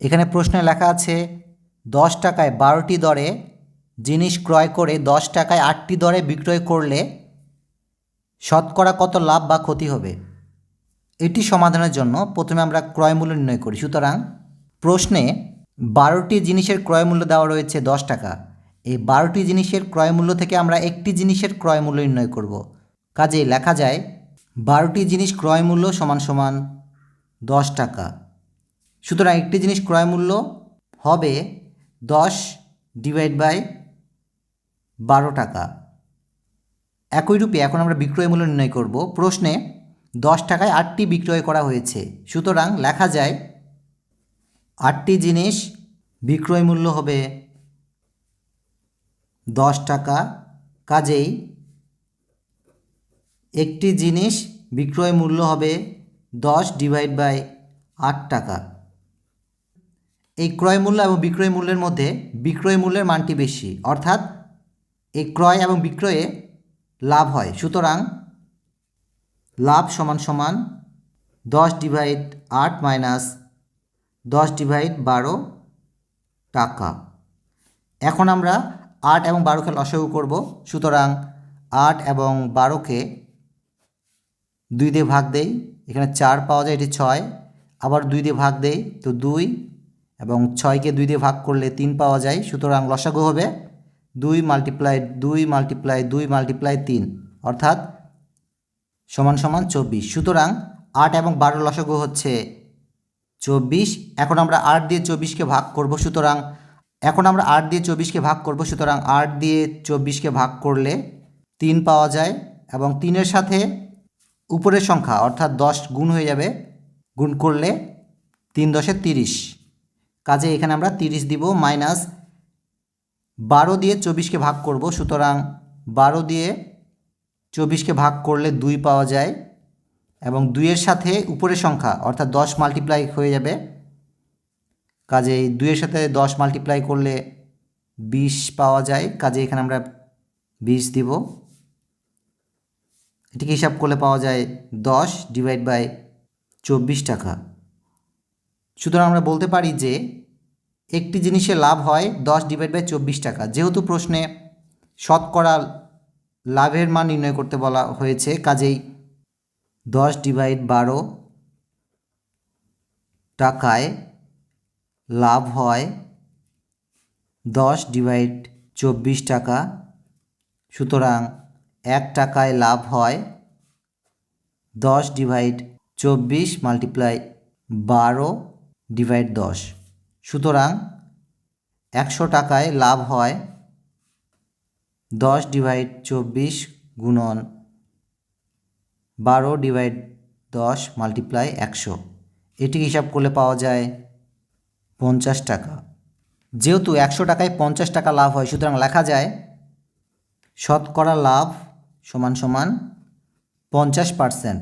এখানে প্রশ্নে লেখা আছে 10 টাকায় 12টি দরে জিনিস ক্রয় করে 10 টাকায় 8টি দরে বিক্রয় করলে শতকরা কত লাভ বা ক্ষতি হবে। এটি সমাধানের জন্য প্রথমে আমরা ক্রয় মূল্য নির্ণয় করি। সুতরাং প্রশ্নে 12টি জিনিসের ক্রয় মূল্য দেওয়া রয়েছে 10 টাকা। এই 12টি জিনিসের ক্রয় মূল্য থেকে আমরা একটি জিনিসের ক্রয় মূল্য নির্ণয় করব। কাজেই লেখা যায় 12টি জিনিস ক্রয় মূল্য সমান সমান 10 টাকা। সুতরাং একটি জিনিস ক্রয় মূল্য হবে 10 ডিভাইড বাই 12 টাকা। একইরূপে এখন আমরা বিক্রয় মূল্য নির্ণয় করব। প্রশ্নে 10 টাকায় 8টি বিক্রয় করা হয়েছে। সুতরাং লেখা যায় 8টি জিনিস বিক্রয় মূল্য হবে 10 টাকা। কাজেই একটি জিনিস বিক্রয় মূল্য হবে 10 ডিভাইড বাই 8 টাকা। এই ক্রয় মূল্য এবং বিক্রয় মূল্যের মধ্যে বিক্রয় মূল্যের মানটি বেশি, অর্থাৎ এই ক্রয় এবং বিক্রয়ে লাভ হয়। সুতরাং লাভ সমান সমান 10 ডিভাইড 8 মাইনাস 10 ডিভাইড 12 টাকা। এখন আমরা 8 এবং 12কে লসাগু করব। সুতরাং 8 এবং 12কে 2 দিয়ে ভাগ দেই, এখানে 4 পাওয়া যায়, এটি 6। আবার 2 দিয়ে ভাগ দেই, তো 2, এবং 6কে 2 দিয়ে ভাগ করলে 3 পাওয়া যায়। সুতরাং লসাগু হবে 2 মাল্টিপ্লাই 2 মাল্টিপ্লাই 2 মাল্টিপ্লাই 3, অর্থাৎ সমান সমান 24। সুতরাং 8 এবং 12 লসাগু হচ্ছে 24। এখন আমরা 8 দিয়ে 24কে ভাগ করব। সুতরাং 8 দিয়ে 24কে ভাগ করলে 3 পাওয়া যায়, এবং 3-এর সাথে উপরের সংখ্যা অর্থাৎ 10 গুণ হয়ে যাবে। গুণ করলে 3 10 30। কাজে এখানে আমরা 30 দিব, মাইনাস 12 দিয়ে 24কে ভাগ করব। সুতরাং 12 দিয়ে 24কে ভাগ করলে 2 পাওয়া যায়, এবং 2-এর সাথে উপরের সংখ্যা অর্থাৎ 10 মাল্টিপ্লাই হয়ে যাবে। কাজেই 2-এর সাথে 10 মাল্টিপ্লাই করলে 20 পাওয়া যায়। কাজে এখানে আমরা 20 দিব। এটিকে হিসাব করলে পাওয়া যায় 10 ডিভাইড বাই 24 টাকা। সুতরাং আমরা বলতে পারি যে একটি জিনিসের লাভ হয় 10 ডিভাইড বাই 24 টাকা। যেহেতু প্রশ্নে শতকরা লাভের মান নির্ণয় করতে বলা হয়েছে, কাজেই 10 ডিভাইড 12 টাকায় লাভ হয় 10 ডিভাইড 24 টাকা। সুতরাং 1 টাকায় লাভ হয় 10 ডিভাইড 24 মাল্টিপ্লাই 12 ডিভাইড 10। সুতরাং 100 টাকায় লাভ হয় 10 ডিভাইড 24 গুণন 12 ডিভাইড 10 মাল্টিপ্লাই 100। এটি হিসাব করলে পাওয়া যায় 50 টাকা। যেহেতু 100 টাকায় 50 টাকা লাভ হয়, সুতরাং লেখা যায় শতকরা লাভ সমান সমান 50%।